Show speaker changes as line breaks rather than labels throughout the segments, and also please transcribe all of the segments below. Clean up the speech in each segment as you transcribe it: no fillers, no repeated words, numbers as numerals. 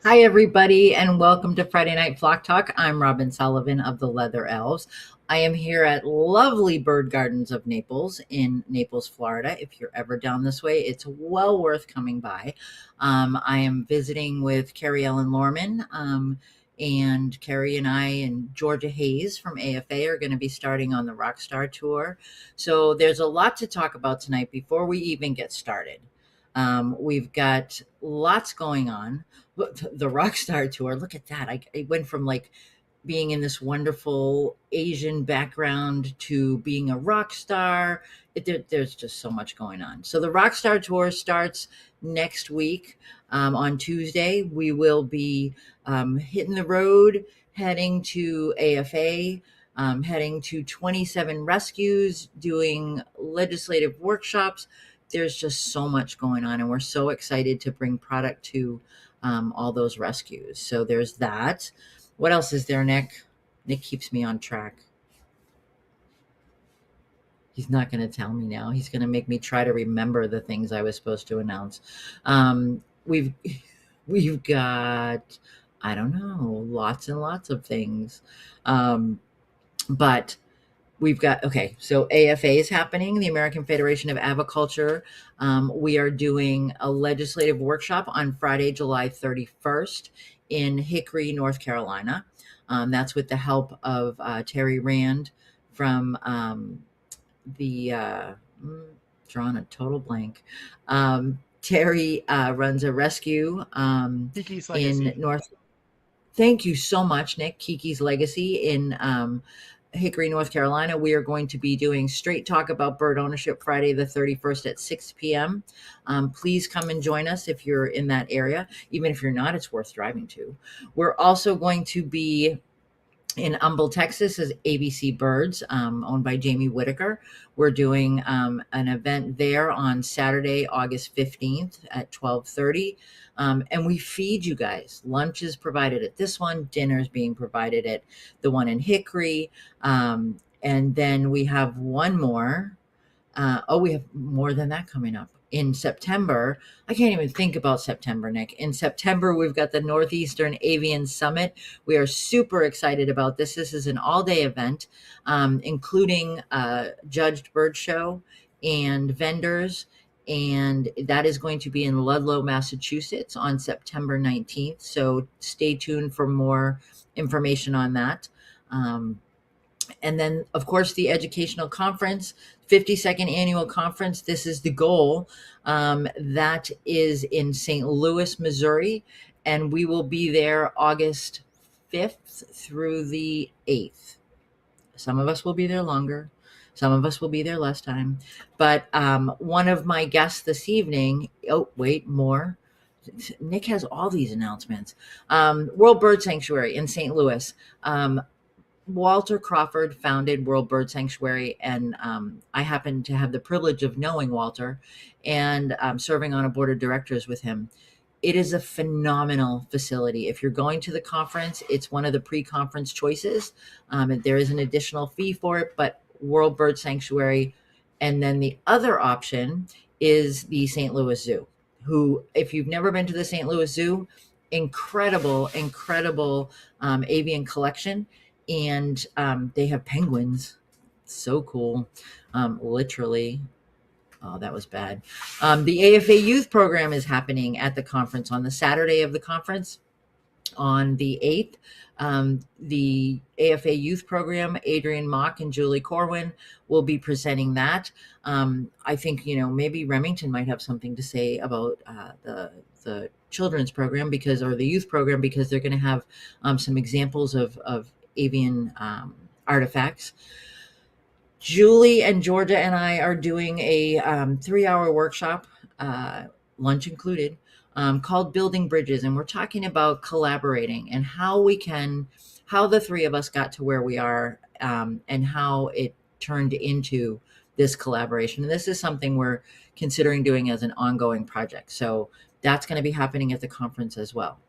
Hi, everybody, and welcome to Friday Night Flock Talk. I'm Robin Sullivan of the Leather Elves. I am here at lovely Bird Gardens of Naples in Naples, Florida. If you're ever down this way, it's well worth coming by. I am visiting with Carrie Ellen Lorman, and Carrie and I and Georgia Hayes from AFA are going to be starting on the Rockstar Tour. So there's a lot to talk about tonight before we even get started. We've got lots going on. The Rockstar Tour, look at that. I went from like being in this wonderful Asian background to being a rock star. There's just so much going on. So the Rockstar Tour starts next week on Tuesday. We will be hitting the road, heading to AFA, heading to 27 rescues, doing legislative workshops. There's just so much going on, and we're so excited to bring product to all those rescues. So there's that. What else is there, Nick? Nick keeps me on track. He's not going to tell me now. He's going to make me try to remember the things I was supposed to announce. We've we've got, I don't know, lots and lots of things. But we've got, okay, so AFA is happening, the American Federation of Aviculture. We are doing a legislative workshop on Friday, July 31st in Hickory, North Carolina. That's with the help of Terry Rand from drawing a total blank. Terry runs a rescue
Kiki's
in
Legacy.
North. Thank you so much, Nick. Kiki's Legacy in Hickory, North Carolina. We are going to be doing Straight Talk about Bird Ownership Friday the 31st at 6 p.m. Please come and join us if you're in that area. Even if you're not, it's worth driving to. We're also going to be in Humble, Texas is ABC Birds, owned by Jamie Whitaker. We're doing an event there on Saturday, August 15th at 12:30. And we feed you guys. Lunch is provided at this one. Dinner is being provided at the one in Hickory. And then we have one more. We have more than that coming up in September. I can't even think about September, Nick. In September, we've got the Northeastern Avian Summit. We are super excited about this. This is an all-day event, including a judged bird show and vendors. And that is going to be in Ludlow, Massachusetts on September 19th. So stay tuned for more information on that. And then, of course, the educational conference, 52nd annual conference. This is the goal. That is in St. Louis, Missouri. And we will be there August 5th through the 8th. Some of us will be there longer. Some of us will be there less time. But one of my guests this evening, oh, wait, more. Nick has all these announcements. World Bird Sanctuary in St. Louis. Walter Crawford founded World Bird Sanctuary, and I happen to have the privilege of knowing Walter and serving on a board of directors with him. It is a phenomenal facility. If you're going to the conference, it's one of the pre-conference choices. And there is an additional fee for it, but World Bird Sanctuary. And then the other option is the St. Louis Zoo, who, if you've never been to the St. Louis Zoo, incredible avian collection. And they have penguins. So cool. Literally. Oh, that was bad. The AFA Youth Program is happening at the conference on the Saturday of the conference on the 8th. The AFA Youth Program, Adrian Mock and Julie Corwin will be presenting that. I think, maybe Remington might have something to say about the children's program or the youth program, because they're going to have some examples of avian artifacts. Julie and Georgia and I are doing a 3-hour workshop, lunch included, called Building Bridges. And we're talking about collaborating and how the three of us got to where we are, and how it turned into this collaboration. And this is something we're considering doing as an ongoing project. So that's going to be happening at the conference as well.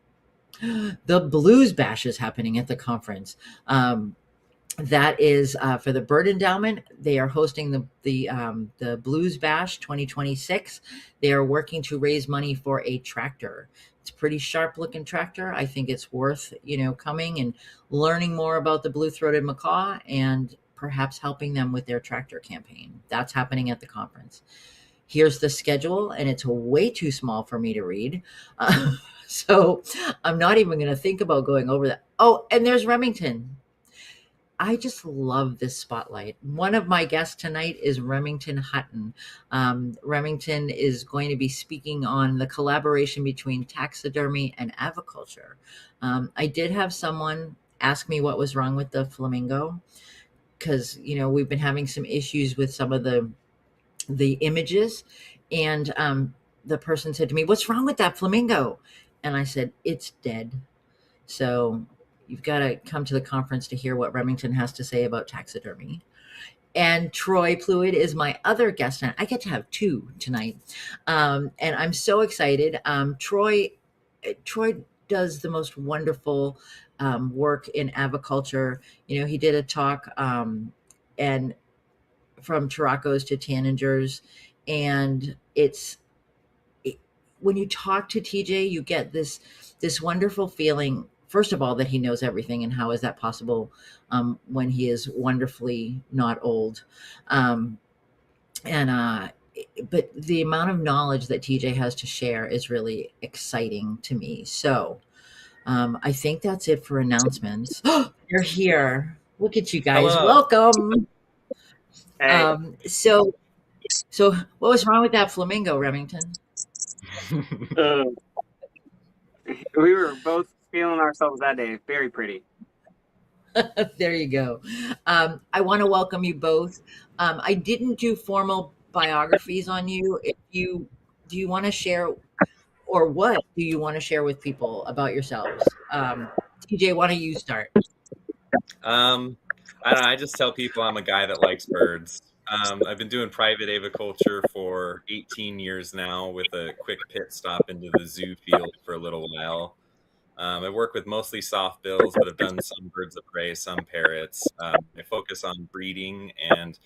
The Blues Bash is happening at the conference. that is for the bird endowment. They are hosting the Blues Bash 2026. They are working to raise money for a tractor. It's a pretty sharp looking tractor. I think it's worth coming and learning more about the blue-throated macaw and perhaps helping them with their tractor campaign. That's happening at the conference. Here's the schedule, and it's way too small for me to read. So I'm not even going to think about going over that. Oh, and there's Remington. I just love this spotlight. One of my guests tonight is Remington Hutton. Remington is going to be speaking on the collaboration between taxidermy and aviculture. I did have someone ask me what was wrong with the flamingo because we've been having some issues with some of the images, and the person said to me, "What's wrong with that flamingo?" And I said, "It's dead." So you've got to come to the conference to hear what Remington has to say about taxidermy. And Troy Pluid is my other guest. I get to have two tonight. And I'm so excited. Troy does the most wonderful work in aviculture. He did a talk and from Turacos to Tanagers. And when you talk to TJ, you get this wonderful feeling, first of all, that he knows everything, and how is that possible when he is wonderfully not old. But the amount of knowledge that TJ has to share is really exciting to me. So I think that's it for announcements. You're here. Look at you guys.
Hello.
Welcome.
Hey.
So what was wrong with that flamingo, Remington?
We were both feeling ourselves that day. Very pretty.
There you go. I want to welcome you both. I didn't do formal biographies on you. Do you want to share, or what do you want to share with people about yourselves? TJ, why don't you start?
I don't know. I just tell people I'm a guy that likes birds. I've been doing private aviculture for 18 years now, with a quick pit stop into the zoo field for a little while. I work with mostly soft bills, but I've done some birds of prey, some parrots. I focus on breeding and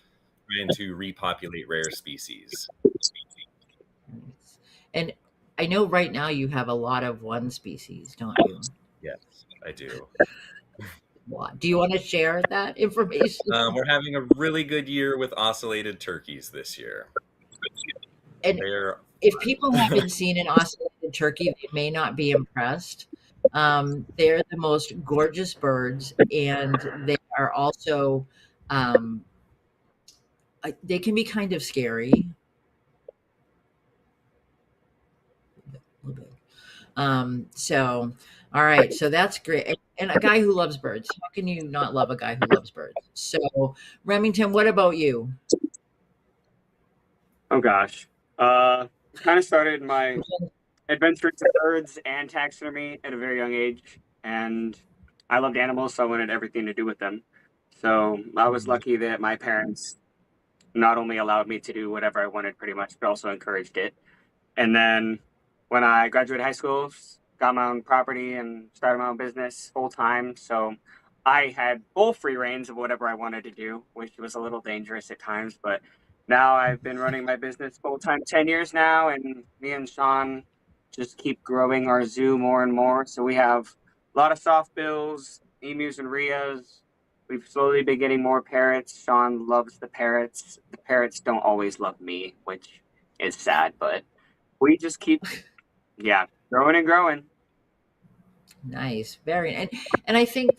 trying to repopulate rare species.
And I know right now you have a lot of one species, don't you?
Yes, I do.
Do you want to share that information?
We're having a really good year with ocellated turkeys this year.
And if people haven't seen an ocellated turkey, they may not be impressed. They're the most gorgeous birds, and they are also they can be kind of scary. A little bit. So all right, so that's great. And a guy who loves birds, how can you not love a guy who loves birds? So Remington, what about you?
Oh gosh. Kind of started my adventure into birds and taxidermy at a very young age, and I loved animals, so I wanted everything to do with them. So I was lucky that my parents not only allowed me to do whatever I wanted pretty much, but also encouraged it. And then when I graduated high school, got my own property and started my own business full time. So I had full free reins of whatever I wanted to do, which was a little dangerous at times. But now I've been running my business full time 10 years now, and me and Sean just keep growing our zoo more and more. So we have a lot of soft bills, emus, and rheas. We've slowly been getting more parrots. Sean loves the parrots. The parrots don't always love me, which is sad, but we just keep, growing and growing.
Nice. And I think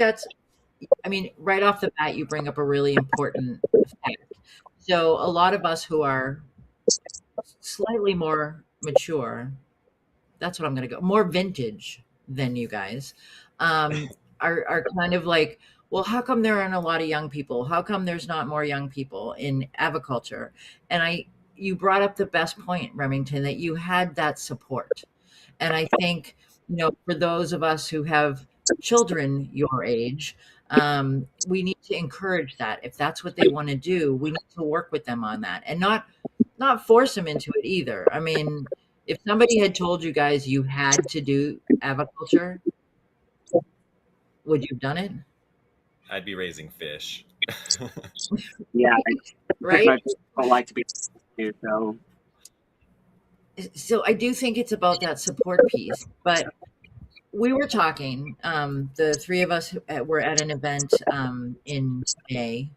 right off the bat, you bring up a really important fact. So a lot of us who are slightly more mature, that's what I'm going to go, more vintage than you guys, are kind of like, well, how come there aren't a lot of young people? How come there's not more young people in aviculture? And you brought up the best point, Remington, that you had that support. And I think, for those of us who have children your age, we need to encourage that. If that's what they want to do, we need to work with them on that, and not force them into it either. I mean, if somebody had told you guys you had to do aviculture, would you have done it?
I'd be raising fish.
Yeah, I pretty
right?
much don't like to be so.
So I do think it's about that support piece. But we were talking. The three of us were at an event in May,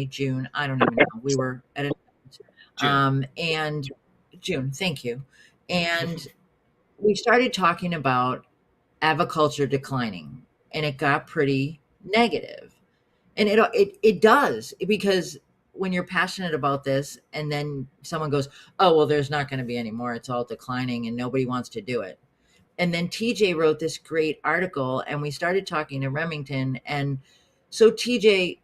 June. I don't even know. We were at an event,
June.
and June. Thank you. And we started talking about aviculture declining, and it got pretty negative. And it does, because when you're passionate about this and then someone goes, oh well, there's not going to be any more, it's all declining and nobody wants to do it. And then TJ wrote this great article and we started talking to Remington. And so TJ,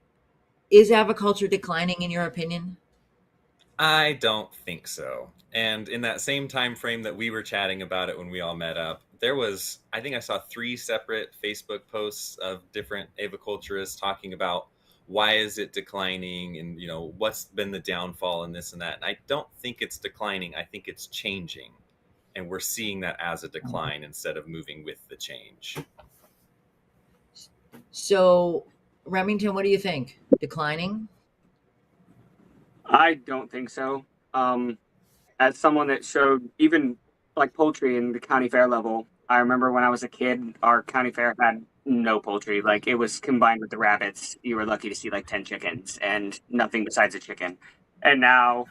is aviculture declining in your opinion?
I don't think so. And in that same time frame that we were chatting about it when we all met up, there was, I think I saw 3 separate Facebook posts of different aviculturists talking about why is it declining, and what's been the downfall and this and that. And I don't think it's declining. I think it's changing. And we're seeing that as a decline instead of moving with the change.
So Remington, what do you think? Declining?
I don't think so. As someone that showed even like poultry in the county fair level, I remember when I was a kid, our county fair had no poultry. Like it was combined with the rabbits. You were lucky to see like 10 chickens and nothing besides a chicken. And now,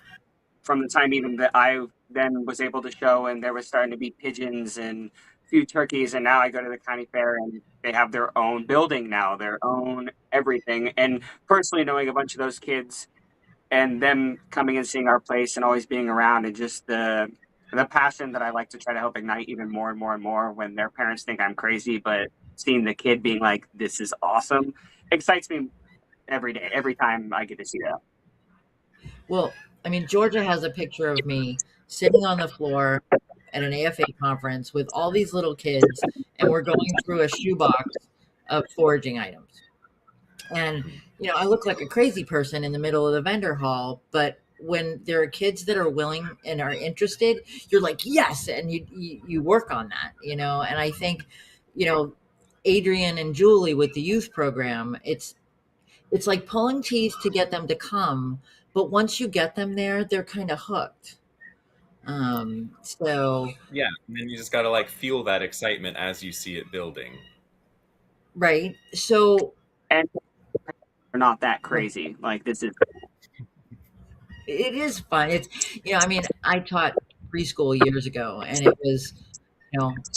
from the time even that I then was able to show, and there was starting to be pigeons and a few turkeys, and now I go to the county fair and they have their own building now, their own everything. And personally, knowing a bunch of those kids and them coming and seeing our place and always being around, and just the passion that I like to try to help ignite even more and more and more when their parents think I'm crazy, but seeing the kid being like, this is awesome, excites me every day, every time I get to see that.
Well, I mean, Georgia has a picture of me sitting on the floor at an AFA conference with all these little kids, and we're going through a shoebox of foraging items. And, I look like a crazy person in the middle of the vendor hall, but when there are kids that are willing and are interested, you're like, yes. And you work on that, and I think, Adrian and Julie with the youth program, it's like pulling teeth to get them to come, but once you get them there, they're kind of hooked. So
Yeah, and then you just got to like feel that excitement as you see it building.
right. So
And they're not that crazy. Like this is
it is fun. It's I mean, I taught preschool years ago, and it was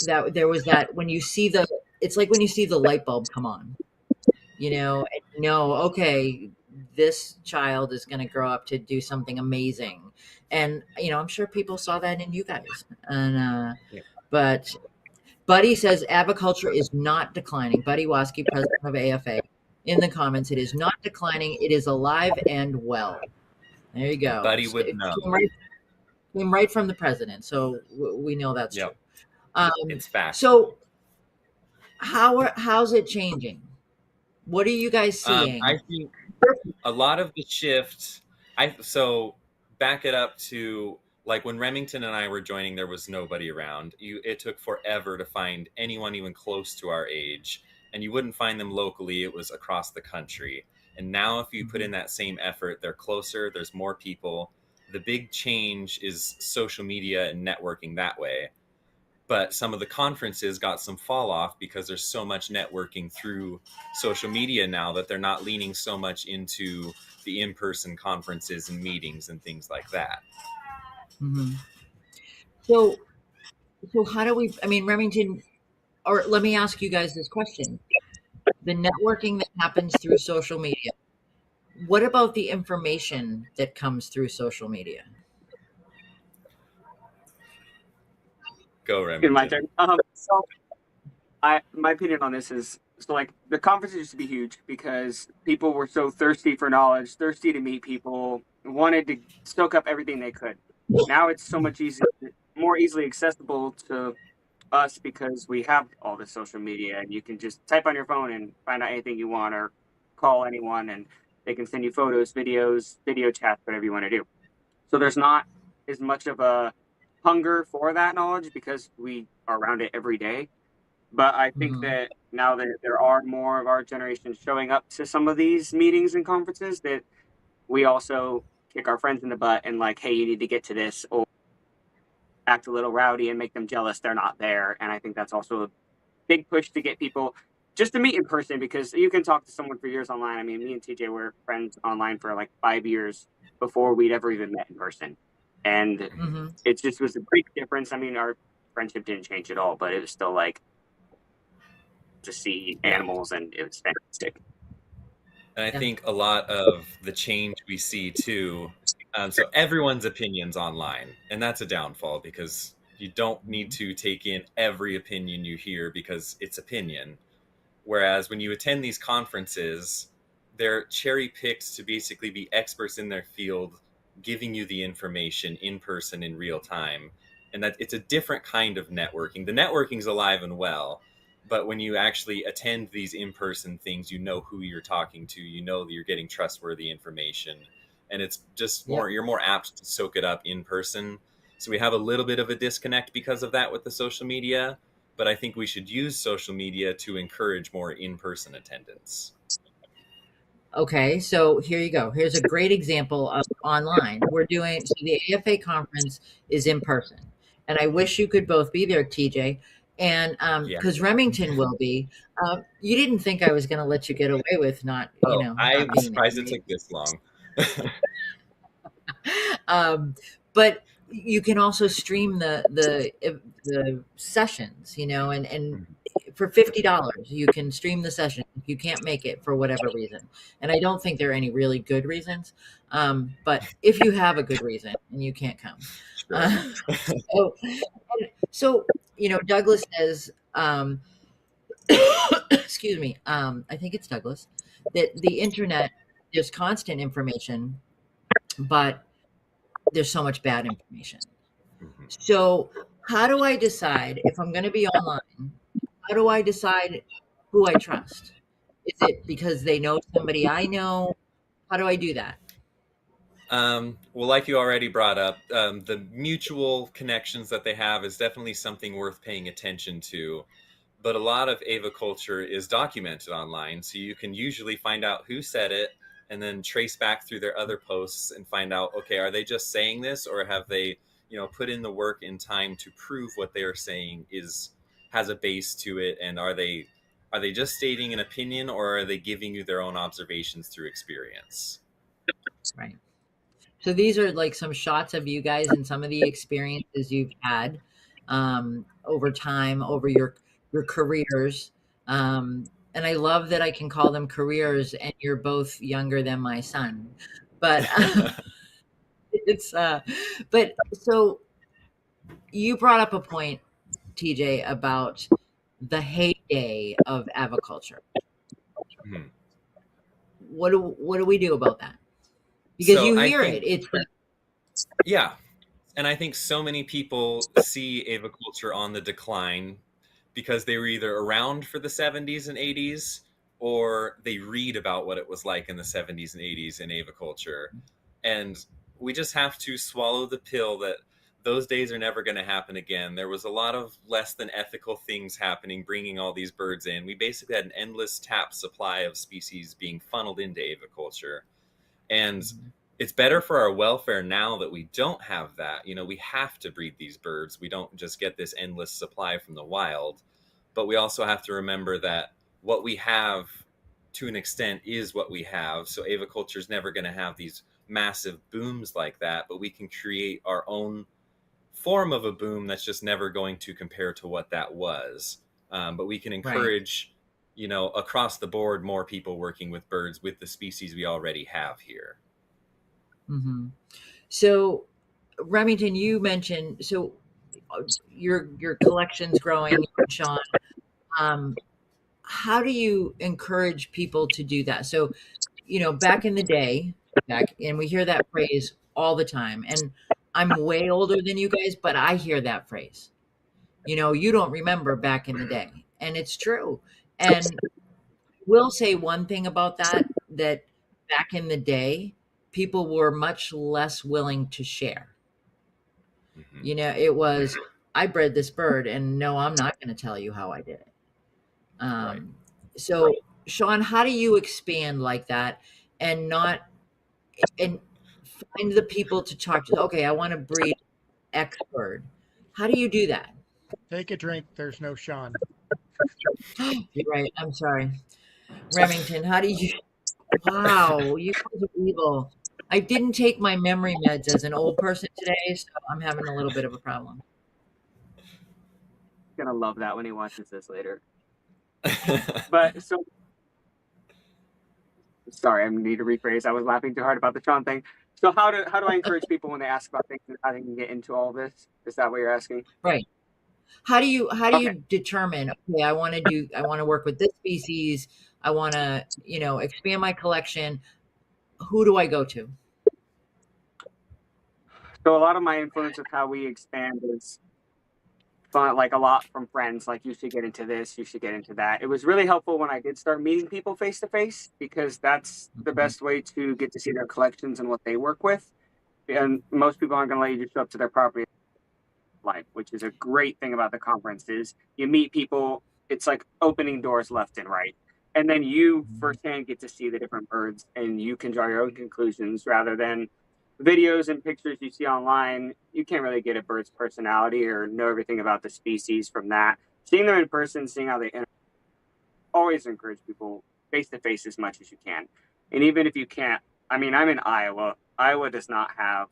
that there was that when you see the it's like when you see the light bulb come on, and okay, this child is going to grow up to do something amazing. And I'm sure people saw that in you guys. And
Yeah.
but Buddy says aviculture is not declining. Buddy Waskey, president of AFA, in the comments, it is not declining, it is alive and well. There you go.
Buddy would know.
Came right from the president, so we know that's
Yep.
true.
It's fact.
So how's it changing? What are you guys seeing?
I think a lot of the shift. So back it up to like when Remington and I were joining, there was nobody around. It took forever to find anyone even close to our age, and you wouldn't find them locally. It was across the country. And now, if you put in that same effort, they're closer. There's more people. The big change is social media and networking that way. But some of the conferences got some fall off because there's so much networking through social media now that they're not leaning so much into the in-person conferences and meetings and things like that.
Mm-hmm. So how do we, I mean, Remington, or let me ask you guys this question. The networking that happens through social media, what about the information that comes through social media?
Go, Remington.
in my turn. So my opinion on this is, so like the conferences used to be huge because people were so thirsty for knowledge, thirsty to meet people, wanted to soak up everything they could. Now it's so much more easily accessible to us because we have all this social media, and you can just type on your phone and find out anything you want, or call anyone and they can send you photos, videos, video chats, whatever you want to do. So there's not as much of a hunger for that knowledge because we are around it every day. But I think
Mhm.
that now that there are more of our generation showing up to some of these meetings and conferences, that we also kick our friends in the butt and like, hey, you need to get to this, or act a little rowdy and make them jealous they're not there. And I think that's also a big push to get people just to meet in person, because you can talk to someone for years online. I mean, me and TJ were friends online for like 5 years before we'd ever even met in person. And
Mm-hmm.
it just was a big difference. I mean, our friendship didn't change at all, but it was still like to see
Yeah.
animals, and it was fantastic.
And I
Yeah.
think a lot of the change we see too, so everyone's opinions online, and that's a downfall because you don't need to take in every opinion you hear because it's opinion. Whereas when you attend these conferences, they're cherry picked to basically be experts in their field, giving you the information in person in real time. And that it's a different kind of networking. The networking's alive and well, but when you actually attend these in-person things, you know who you're talking to, you know that you're getting trustworthy information, and it's just
Yep.
more, you're more apt to soak it up in person. So we have a little bit of a disconnect because of that with the social media, but I think we should use social media to encourage more in-person attendance.
Okay, so here you go. Here's a great example of online. We're doing so the AFA conference is in person, and I wish you could both be there, TJ, and
Yeah.
because Remington will be. You didn't think I was going to let you get away with not,
Oh,
not
I'm
being there,
surprised it
right?
took this long.
But you can also stream the sessions, and for $50 you can stream the session if you can't make it for whatever reason. And I don't think there are any really good reasons, but if you have a good reason and you can't come,
Sure.
uh, so, so Douglas says, excuse me, I think it's Douglas, that the internet, there's constant information, but there's so much bad information.
Mhm.
So, how do I decide if I'm going to be online? How do I decide who I trust? Is it because they know somebody I know? How do I do that?
Well, like you already brought up, the mutual connections that they have is definitely something worth paying attention to. But a lot of aviculture is documented online, so you can usually find out who said it and then trace back through their other posts and find out, okay, are they just saying this, or have they, put in the work in time to prove what they are saying has a base to it, and are they just stating an opinion, or are they giving you their own observations through experience?
Right. So these are like some shots of you guys and some of the experiences you've had over time, over your careers. And I love that I can call them careers, and you're both younger than my son. But it's but so you brought up a point, TJ, about the heyday of aviculture.
Mhm.
What do we do about that? Because
So
you
I
hear
think,
it. It's
yeah, and I think so many people see aviculture on the decline because they were either around for the 70s and 80s, or they read about what it was like in the 70s and 80s in aviculture. And we just have to swallow the pill that those days are never going to happen again. There was a lot of less than ethical things happening, bringing all these birds in. We basically had an endless tap supply of species being funneled into aviculture. And it's better for our welfare now that we don't have that. We have to breed these birds. We don't just get this endless supply from the wild. But we also have to remember that what we have to an extent is what we have. So aviculture is never going to have these massive booms like that, but we can create our own form of a boom that's just never going to compare to what that was. But we can
right.
encourage, across the board, more people working with birds with the species we already have here.
Hmm. So, Remington, you mentioned your collection's growing, Sean. Um, how do you encourage people to do that? So, back in the day, and we hear that phrase all the time. And I'm way older than you guys, but I hear that phrase. You don't remember back in the day, and it's true. And will say one thing about that back in the day, people were much less willing to share.
Mm-hmm.
It was, I bred this bird, and no, I'm not going to tell you how I did it.
Right.
So, Sean, how do you expand like that and not and find the people to talk to? Okay, I want to breed X bird. How do you do that?
Take a drink. There's no Sean.
You're right. I'm sorry. Remington, how do you? Wow, you guys are evil. I didn't take my memory meds as an old person today, so I'm having a little bit of a problem.
Gonna love that when he watches this later. But so sorry, I need to rephrase. I was laughing too hard about the Sean thing. So how do I encourage people when they ask about things and how they can get into all this? Is that what you're asking?
Right. How do
Okay.
you determine, okay, I want to work with this species. I want to, expand my collection. Who do I go to?
So a lot of my influence of how we expand is fun, like a lot from friends. Like you should get into this, you should get into that. It was really helpful when I did start meeting people face to face because that's the best way to get to see their collections and what they work with. And most people aren't going to let you just show up to their property life, which is a great thing about the conference is you meet people. It's like opening doors left and right. And then you firsthand get to see the different birds and you can draw your own conclusions rather than videos and pictures you see online. You can't really get a bird's personality or know everything about the species from that. Seeing them in person, seeing how they interact, always encourage people face to face as much as you can. And even if you can't, I mean, I'm in Iowa. Iowa does not have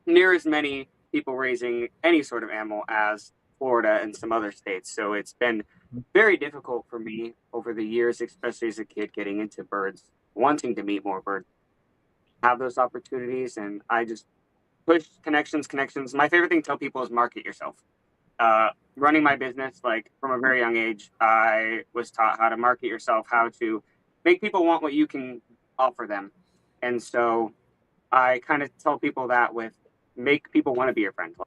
near as many people raising any sort of animal as Florida and some other states. So it's been very difficult for me over the years, especially as a kid getting into birds, wanting to meet more birds, have those opportunities. And I just push connections. My favorite thing to tell people is market yourself. Running my business, like from a very young age, I was taught how to market yourself, how to make people want what you can offer them. And so I kind of tell people that with make people want to be your friend. You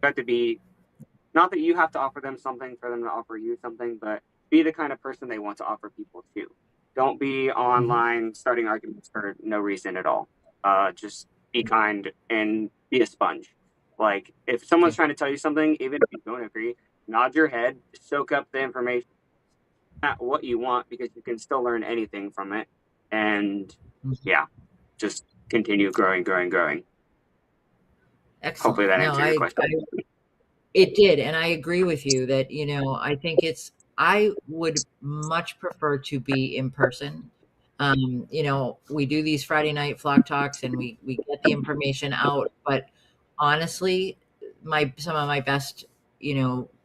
have to be, not that you have to offer them something for them to offer you something, but be the kind of person they want to offer people to. Don't be online starting arguments for no reason at all. Just be kind and be a sponge. Like if someone's
Okay.
trying to tell you something, even if you don't agree, nod your head, soak up the information, not what you want, because you can still learn anything from it. And yeah, just continue growing. Hopefully
Excellent.
that
No,
answered your question.
it did, and I agree with you that, I think I would much prefer to be in person. We do these Friday night flock talks and we get the information out, but honestly, some of my best,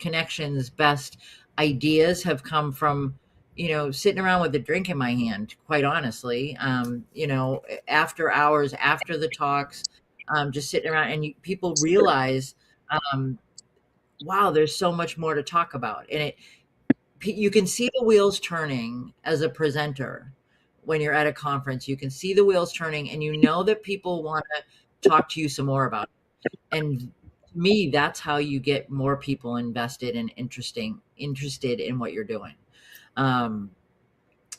connections, best ideas have come from, sitting around with a drink in my hand, quite honestly. After hours, after the talks, just sitting around and people realize, um, wow, there's so much more to talk about. And you can see the wheels turning as a presenter when you're at a conference. You can see the wheels turning and you know that people want to talk to you some more about it. And to me, that's how you get more people invested and interested in what you're doing.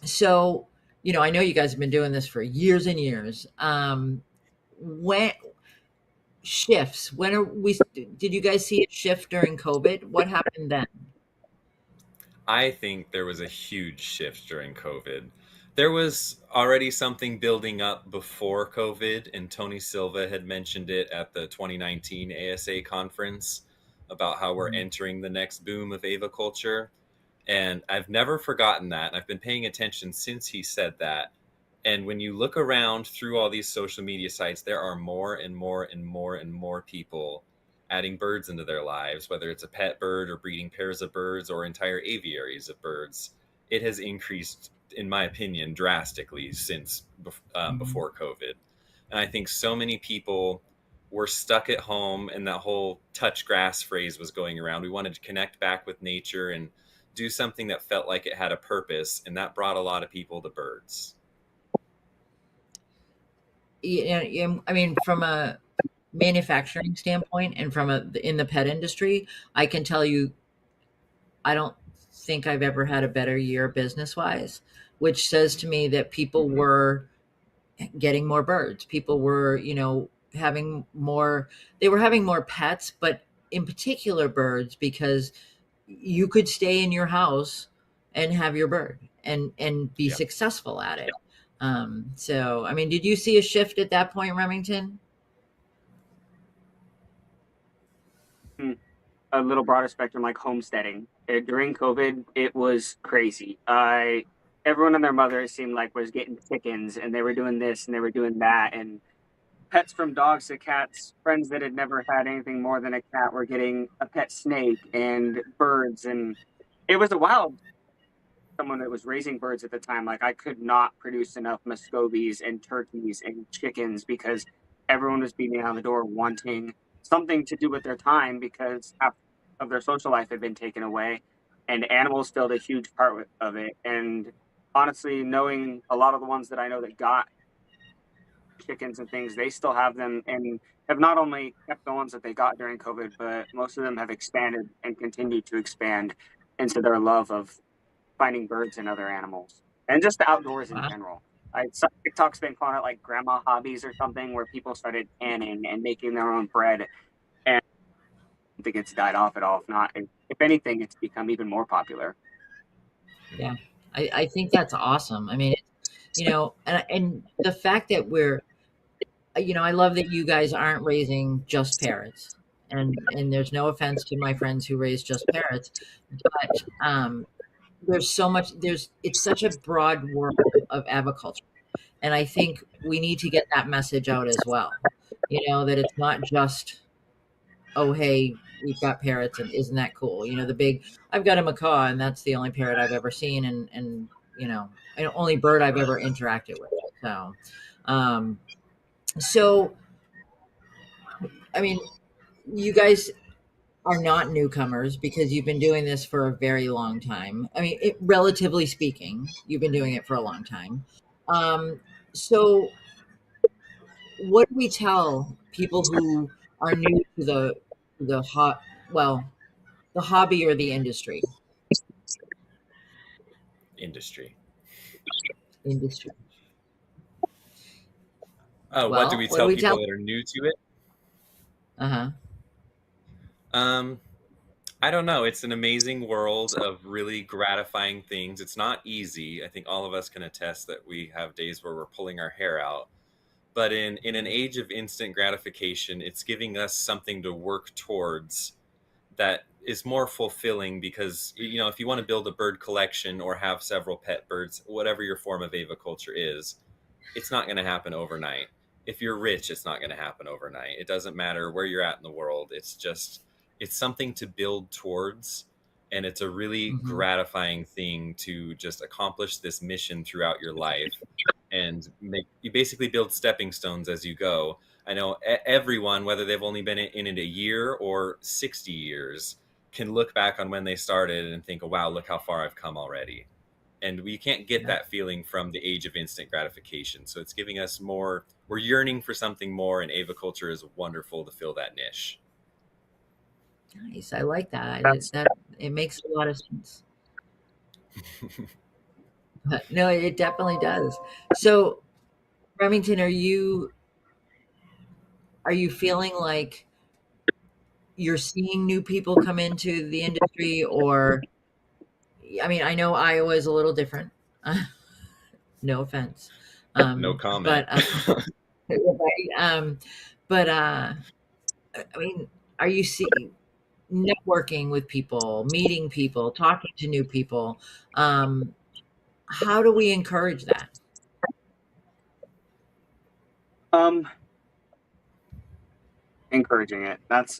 So, I know you guys have been doing this for years and years. When shifts, did you guys see a shift during COVID? What happened then?
I think there was a huge shift during COVID. There was already something building up before COVID, and Tony Silva had mentioned it at the 2019 ASA conference about how we're entering the next boom of aviculture. And I've never forgotten that. And I've been paying attention since he said that. And when you look around through all these social media sites, there are more and more and more and more people adding birds into their lives, whether it's a pet bird or breeding pairs of birds or entire aviaries of birds. It has increased, in my opinion, drastically since before COVID. And I think so many people were stuck at home, and that whole touch grass phrase was going around. We wanted to connect back with nature and do something that felt like it had a purpose, and that brought a lot of people to birds.
I mean, from a manufacturing standpoint and in the pet industry, I can tell you, I don't think I've ever had a better year business wise, which says to me that people were getting more birds. People were, they were having more pets, but in particular birds, because you could stay in your house and have your bird and be
Yeah.
successful at it. So I mean, did you see a shift at that point, Remington?
A little broader spectrum like homesteading. During COVID, it was crazy. Everyone and their mother it seemed like was getting chickens, and they were doing this and they were doing that, and pets from dogs to cats. Friends that had never had anything more than a cat were getting a pet snake and birds, and it was a wild. Someone that was raising birds at the time, like I could not produce enough muscovies and turkeys and chickens because everyone was beating on the door wanting something to do with their time because half of their social life had been taken away, and animals filled a huge part of it. And honestly, knowing a lot of the ones that I know that got chickens and things, they still have them and have not only kept the ones that they got during COVID, but most of them have expanded and continue to expand into their love of finding birds and other animals, and just the outdoors in
Wow.
general. TikTok's been calling it like grandma hobbies or something, where people started canning and making their own bread, and I think it's died off at all. If not, if anything, it's become even more popular.
Yeah, I think that's awesome. I mean, and the fact that I love that you guys aren't raising just parrots, and there's no offense to my friends who raise just parrots, but there's so much. It's such a broad world of aviculture, and I think we need to get that message out as well. That it's not just, oh hey, we've got parrots and isn't that cool? The big, I've got a macaw and that's the only parrot I've ever seen, and only bird I've ever interacted with. Um, so I mean, you guys are not newcomers because you've been doing this for a very long time. I mean, relatively speaking, you've been doing it for a long time. So what do we tell people who are new to the hot well the hobby or the
Industry.
industry?
What do
Well,
we
what do
tell
we
people
tell?
that are new to it?
Uh-huh.
Um, I don't know. It's an amazing world of really gratifying things. It's not easy. I think all of us can attest that we have days where we're pulling our hair out. But in an age of instant gratification, it's giving us something to work towards that is more fulfilling because, if you want to build a bird collection or have several pet birds, whatever your form of aviculture is, it's not going to happen overnight. If you're rich, it's not going to happen overnight. It doesn't matter where you're at in the world. It's something to build towards. And it's a really
Mm-hmm.
gratifying thing to just accomplish this mission throughout your life and you basically build stepping stones as you go. I know everyone, whether they've only been in it a year or 60 years, can look back on when they started and think, oh, wow, look how far I've come already. And we can't get
Yeah.
that feeling from the age of instant gratification. So it's giving us more, we're yearning for something more, and aviculture is wonderful to fill that niche.
Nice. I like that.
That's
It makes a lot of sense. But no, it definitely does. So, Remington, are you feeling like you're seeing new people come into the industry, or I mean, I know Iowa is a little different. No offense.
No
Um,
comment.
but right, but I mean, are you seeing networking with people, meeting people, talking to new people? How do we encourage that?
um encouraging it. That's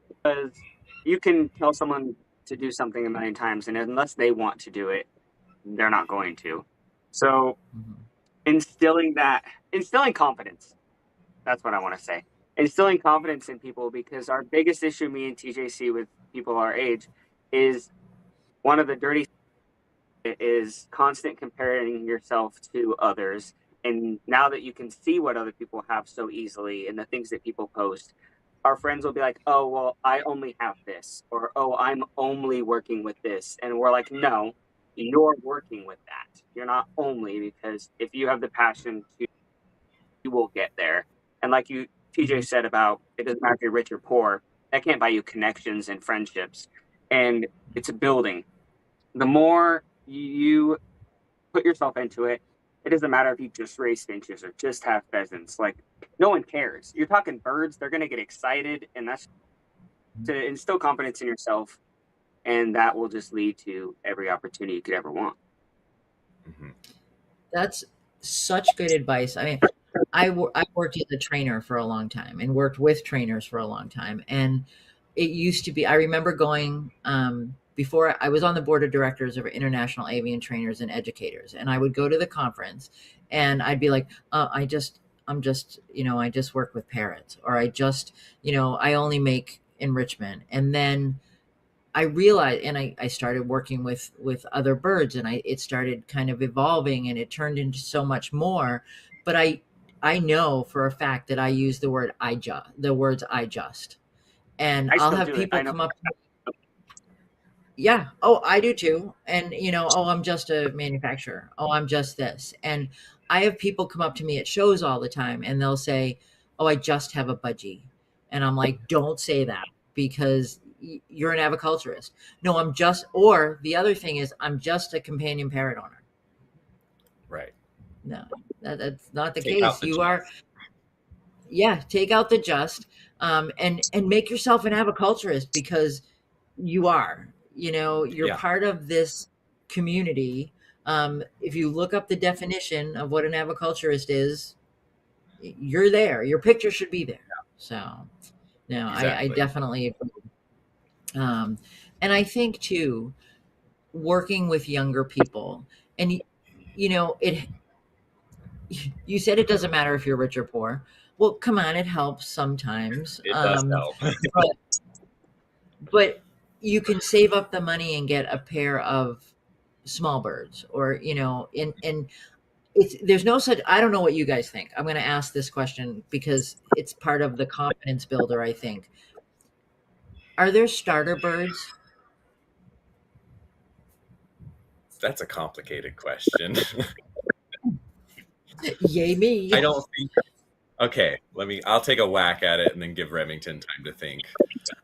because you can tell someone to do something a million times, and unless they want to do it, they're not going to. So
Mhm.
instilling confidence. That's what I want to say. Instilling confidence in people, because our biggest issue, me and TJ see with people our age, is one of the dirty is constant comparing yourself to others. And now that you can see what other people have so easily and the things that people post, our friends will be like, oh, well, I only have this, or oh, I'm only working with this. And we're like, no, you're working with that. You're not only, because if you have the passion to, you will get there. And like TJ
Mhm.
said about it doesn't matter if you're rich or poor, that can't buy you connections and friendships. And it's a building. the more you put yourself into it, it doesn't matter if you just raise finches or just have pheasants. Like, no one cares. You're talking birds, they're going to get excited, and that's to instill confidence in yourself, and that will just lead to every opportunity you could ever want.
Mm-hmm.
That's such good advice. I mean, I worked as a trainer for a long time and worked with trainers for a long time. And it used to be, I remember going, before I was on the board of directors of International Avian Trainers and Educators. And I would go to the conference and I'd be like, I'm just, I just work with parrots, or I just, I only make enrichment. And then I realized, and I started working with other birds, and it started kind of evolving, and it turned into so much more. But I know for a fact that I use the words I just, and
I
I'll
still
have
do it.
people
I know.
come up to me. Yeah. Oh, I do too. And oh, I'm just a manufacturer. Oh, I'm just this. And I have people come up to me at shows all the time, and they'll say, "Oh, I just have a budgie," and I'm like, "Don't say that, because you're an aviculturist." No, I'm just. Or the other thing is, I'm just a companion parrot owner.
Right.
No, that's not the
Take out
case.
the
You are. Yeah, take out the just, and make yourself an aviculturist, because you are. You're
Yeah.
part of this community. If you look up the definition of what an aviculturist is, you're there. Your picture should be there. So, no, I
Exactly.
definitely agree. And I think too, working with younger people, and it. You said it doesn't matter if you're rich or poor. Well, come on, it helps sometimes.
It does help.
but you can save up the money and get a pair of small birds, or and there's no such. I don't know what you guys think. I'm going to ask this question because it's part of the confidence builder, I think. Are there starter birds?
That's a complicated question.
Yay me.
I don't think. Okay, I'll take a whack at it and then give Remington time to think.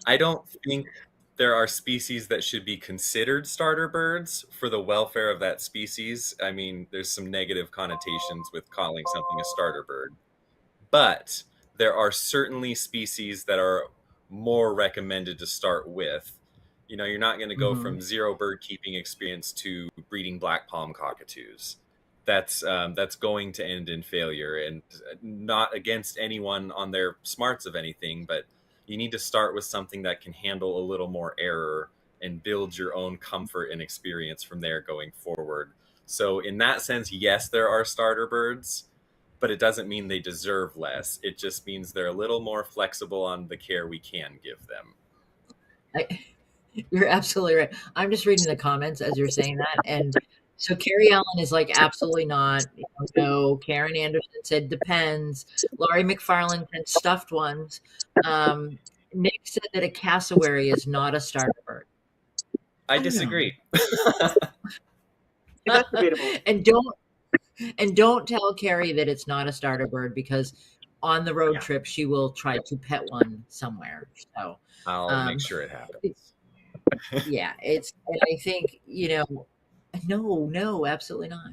I don't think there are species that should be considered starter birds for the welfare of that species. I mean, there's some negative connotations with calling something a starter bird. But there are certainly species that are more recommended to start with. You're not going to go from zero bird keeping experience to breeding black palm cockatoos. That's going to end in failure, and not against anyone on their smarts of anything, but you need to start with something that can handle a little more error and build your own comfort and experience from there going forward. So in that sense, yes, there are starter birds, but it doesn't mean they deserve less. It just means they're a little more flexible on the care we can give them.
You're absolutely right. I'm just reading the comments as you're saying that. And so Carrie Allen is like, absolutely not. No. Karen Anderson said, depends. Laurie McFarland said stuffed ones. Nick said that a cassowary is not a starter bird.
I disagree.
That's debatable.
And don't tell Carrie that it's not a starter bird, because on the road trip she will try to pet one somewhere. So
I'll make sure it happens.
Yeah, and I think no, absolutely not.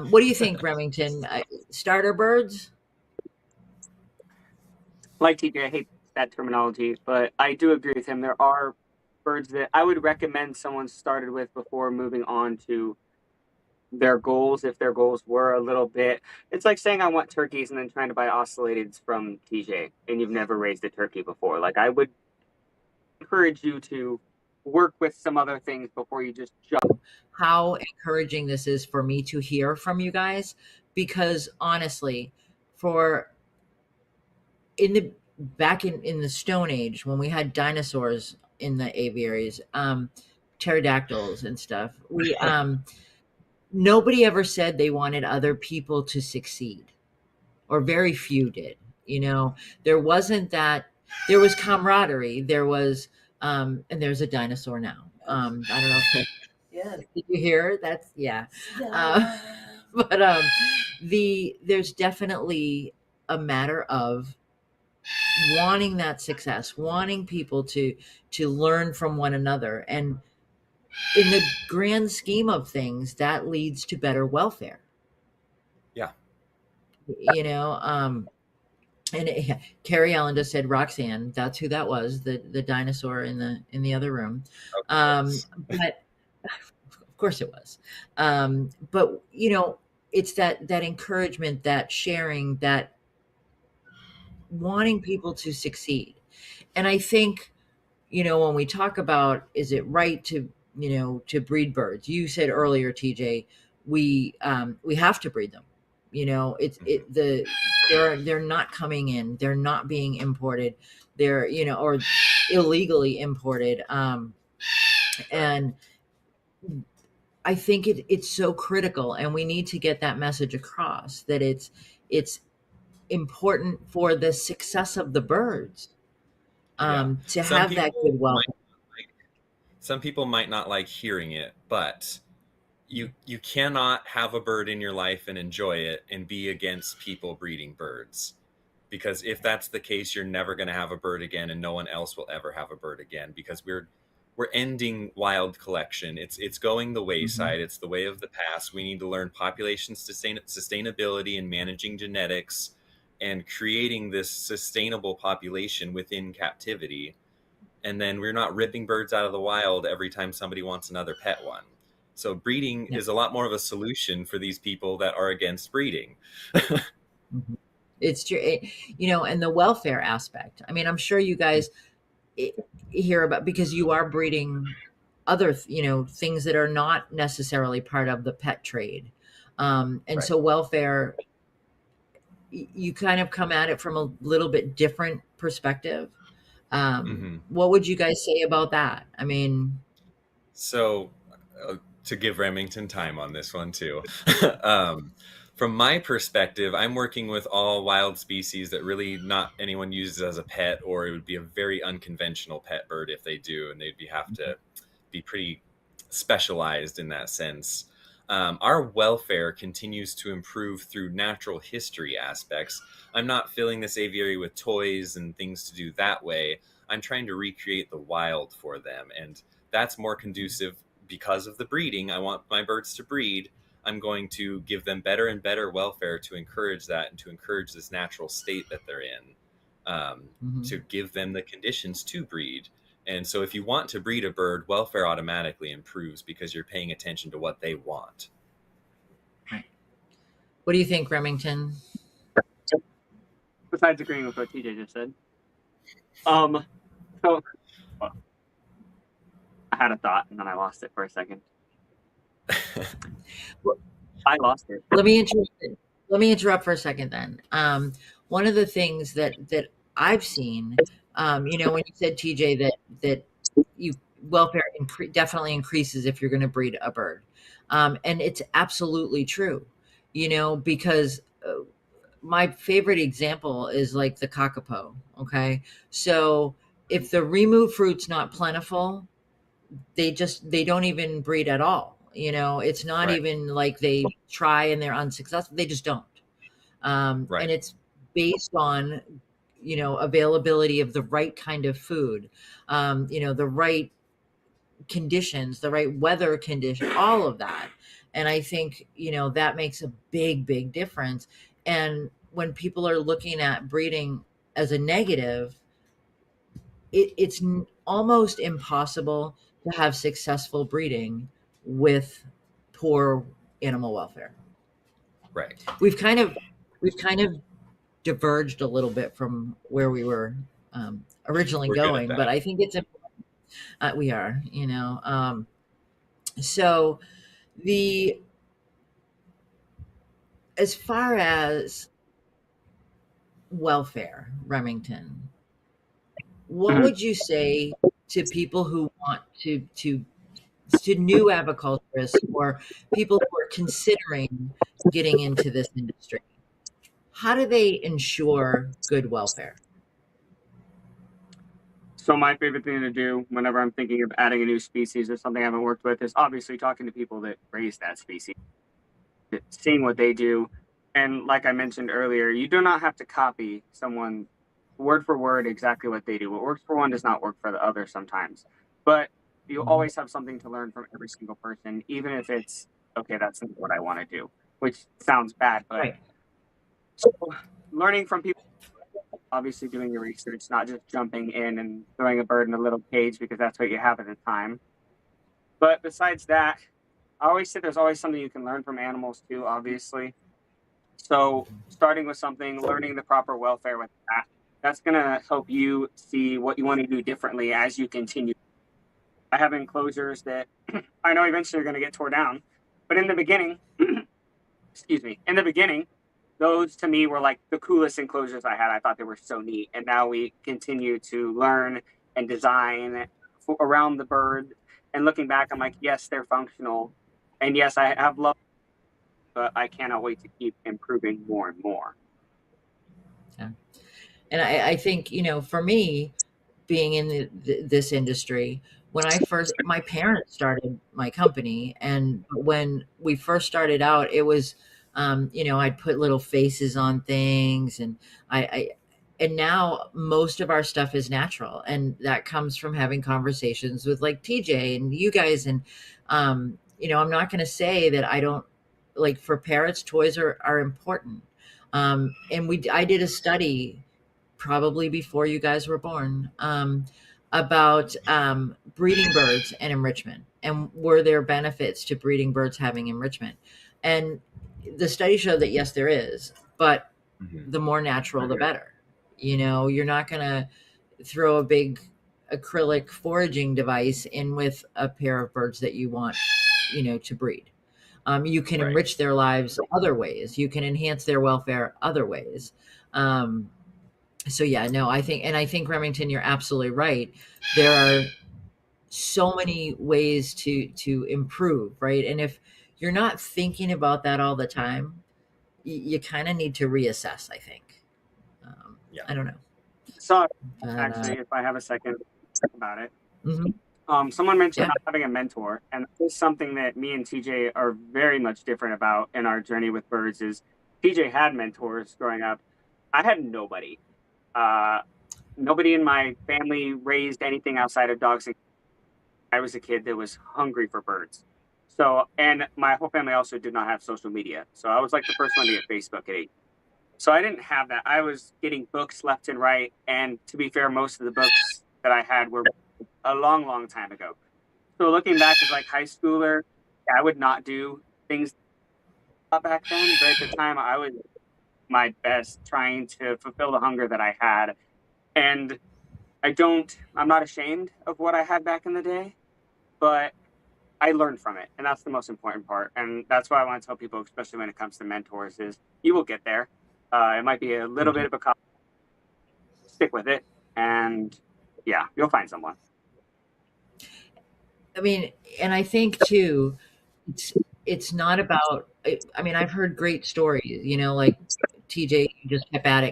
What do you think, Remington? Starter birds?
Like TJ, I hate that terminology, but I do agree with him. There are birds that I would recommend someone started with before moving on to their goals, if their goals were a little bit. It's like saying I want turkeys and then trying to buy oscillateds from TJ and you've never raised a turkey before. Like, I would encourage you to work with some other things before you just jump.
How encouraging this is for me to hear from you guys, because honestly, back in the Stone Age, when we had dinosaurs in the aviaries, pterodactyls and stuff, we nobody ever said they wanted other people to succeed, or very few did. There wasn't that. There was camaraderie. There was, and there's a dinosaur now. I don't know if
Yeah.
did you hear? That's yeah. But there's definitely a matter of wanting that success, wanting people to learn from one another. And in the grand scheme of things, that leads to better welfare.
Yeah.
You know, Carrie Ellen just said Roxanne. That's who that was, the dinosaur in the other room. But of course it was. But you know, it's that encouragement, that sharing, that wanting people to succeed. And I think, you know, when we talk about, is it right to, you know, to breed birds? You said earlier, TJ, we have to breed them. You know, they're not coming in, they're not being imported, they're, you know, or illegally imported. And I think it's so critical, and we need to get that message across that it's important for the success of the birds, to
Some
have that good welfare.
Some people might not like hearing it, but you cannot have a bird in your life and enjoy it and be against people breeding birds. Because if that's the case, you're never going to have a bird again, and no one else will ever have a bird again, because we're ending wild collection. It's going the wayside. It's the way of the past. We need to learn population sustainability and managing genetics and creating this sustainable population within captivity. And then we're not ripping birds out of the wild every time somebody wants another pet one. So breeding is a lot more of a solution for these people that are against breeding.
It's true, you know, and the welfare aspect. I mean, I'm sure you guys hear about, because you are breeding other, you know, things that are not necessarily part of the pet trade. And so welfare, you kind of come at it from a little bit different perspective. What would you guys say about that? I mean,
so to give Remington time on this one too. From my perspective, I'm working with all wild species that really not anyone uses as a pet, or it would be a very unconventional pet bird if they do, and they'd have to be pretty specialized in that sense. Our welfare continues to improve through natural history aspects. I'm not filling this aviary with toys and things to do that way. I'm trying to recreate the wild for them, and that's more conducive because of the breeding. I want my birds to breed. I'm going to give them better and better welfare to encourage that and to encourage this natural state that they're in, to give them the conditions to breed. And so if you want to breed a bird, welfare automatically improves because you're paying attention to what they want.
Right. What do you think, Remington?
Besides agreeing with what TJ just said. So well, I had a thought and then I lost it for a second. I lost it.
Let me interrupt for a second then. One of the things that I've seen, you know, when you said, TJ, that you welfare definitely increases if you're going to breed a bird, and it's absolutely true. You know, because my favorite example is like the kakapo. Okay, so if the remove fruit's not plentiful, they don't even breed at all. You know, it's not even like they try and they're unsuccessful. They just don't. And it's based on, you know, availability of the right kind of food, you know, the right conditions, the right weather condition, all of that. And I think, you know, that makes a big difference. And when people are looking at breeding as a negative, it's almost impossible to have successful breeding with poor animal welfare.
Right.
We've kind of diverged a little bit from where we were originally going, but I think it's important. We are, you know. So as far as welfare, Remington, what would you say to people who want to new aviculturists or people who are considering getting into this industry? How do they ensure good welfare?
So my favorite thing to do whenever I'm thinking of adding a new species or something I haven't worked with is obviously talking to people that raise that species, seeing what they do. And like I mentioned earlier, you do not have to copy someone word for word exactly what they do. What works for one does not work for the other sometimes. But you always have something to learn from every single person, even if it's, okay, that's not what I want to do, which sounds bad, but
Right.
so learning from people, obviously doing your research, not just jumping in and throwing a bird in a little cage because that's what you have at the time. But besides that, I always say there's always something you can learn from animals too, obviously. So starting with something, learning the proper welfare with that, that's going to help you see what you want to do differently as you continue. I have enclosures that I know eventually are going to get tore down, but in the beginning, excuse me, in the beginning, those to me were like the coolest enclosures I had. I thought they were so neat. And now we continue to learn and design around the bird. And looking back, I'm like, yes, they're functional. And yes, I have love, but I cannot wait to keep improving more and more.
Yeah. And I think, for me, being in this industry, when my parents started my company, and when we first started out, it was, I'd put little faces on things, and and now most of our stuff is natural, and that comes from having conversations with like TJ and you guys. And, I'm not going to say that I don't like, for parrots, toys are important. And I did a study probably before you guys were born, about breeding birds and enrichment, and were there benefits to breeding birds having enrichment. And the study showed that yes, there is, but the more natural, the better. You're not going to throw a big acrylic foraging device in with a pair of birds that you want, to breed. You can enrich their lives other ways. You can enhance their welfare other ways. So yeah, no, I think Remington, you're absolutely right. There are so many ways to improve, right? And if you're not thinking about that all the time, you kind of need to reassess, I think. I don't know.
So actually, if I have a second about it,
mm-hmm.
Someone mentioned not having a mentor, and this is something that me and TJ are very much different about in our journey with birds. Is TJ had mentors growing up. I had nobody. Nobody in my family raised anything outside of dogs. I was a kid that was hungry for birds. So, and my whole family also did not have social media. So I was like the first one to get Facebook at 8. So I didn't have that. I was getting books left and right. And to be fair, most of the books that I had were a long, long time ago. So looking back as like high schooler, I would not do things back then. But at the time, I was my best trying to fulfill the hunger that I had. And I'm not ashamed of what I had back in the day, but I learned from it. And that's the most important part. And that's why I want to tell people, especially when it comes to mentors, is you will get there. It might be a little bit of a stick with it. And yeah, you'll find someone.
I mean, and I think too, it's not about, I've heard great stories, like TJ just kept at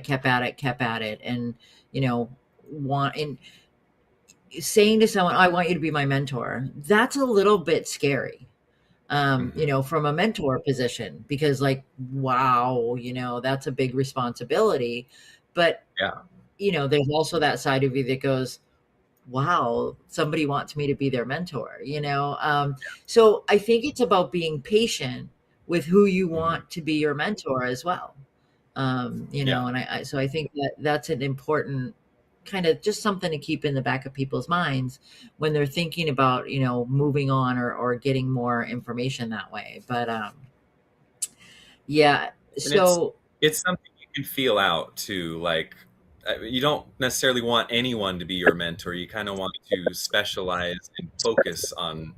it. And, and saying to someone, I want you to be my mentor, that's a little bit scary, from a mentor position, because like, wow, that's a big responsibility. But, there's also that side of you that goes, wow, somebody wants me to be their mentor, so I think it's about being patient with who you want to be your mentor as well. And so I think that's an important kind of just something to keep in the back of people's minds when they're thinking about, moving on or getting more information that way. But yeah,
and
so
it's something you can feel out too. Like, you don't necessarily want anyone to be your mentor. You kind of want to specialize and focus on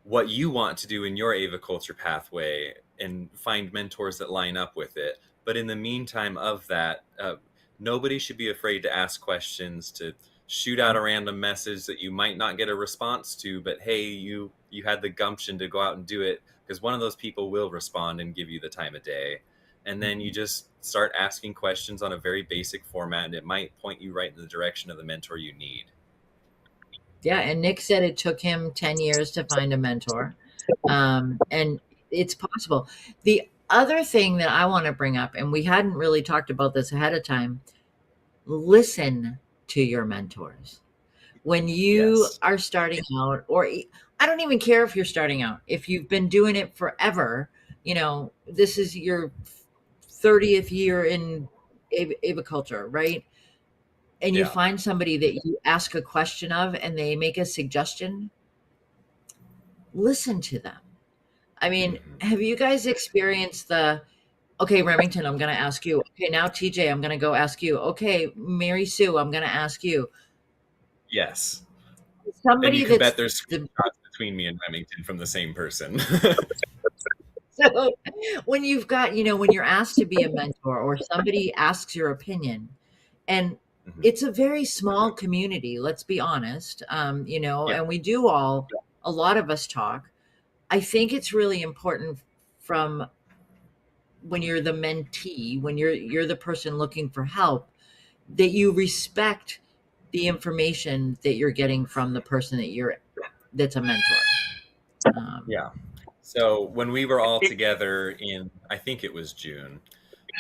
what you want to do in your aviculture pathway and find mentors that line up with it. But in the meantime of that, nobody should be afraid to ask questions, to shoot out a random message that you might not get a response to, but hey, you had the gumption to go out and do it, because one of those people will respond and give you the time of day. And then you just start asking questions on a very basic format, and it might point you right in the direction of the mentor you need.
Yeah, and Nick said it took him 10 years to find a mentor. And it's possible. The other thing that I want to bring up, and we hadn't really talked about this ahead of time, listen to your mentors. When you
Yes.
are starting out, or I don't even care if you're starting out, if you've been doing it forever, this is your 30th year in aviculture, right? And you
Yeah.
find somebody that you ask a question of and they make a suggestion, listen to them. I mean, have you guys experienced okay, Remington, I'm going to ask you. Okay, now TJ, I'm going to go ask you. Okay, Mary Sue, I'm going to ask you.
Yes. And you
Somebody
can
that's
bet there's screenshots between me and Remington from the same person.
so when you've got, when you're asked to be a mentor or somebody asks your opinion, and it's a very small community, let's be honest,
Yeah.
and we do a lot of us talk. I think it's really important from when you're the mentee, when you're the person looking for help, that you respect the information that you're getting from the person that's a mentor.
Yeah. So when we were all together in, I think it was June,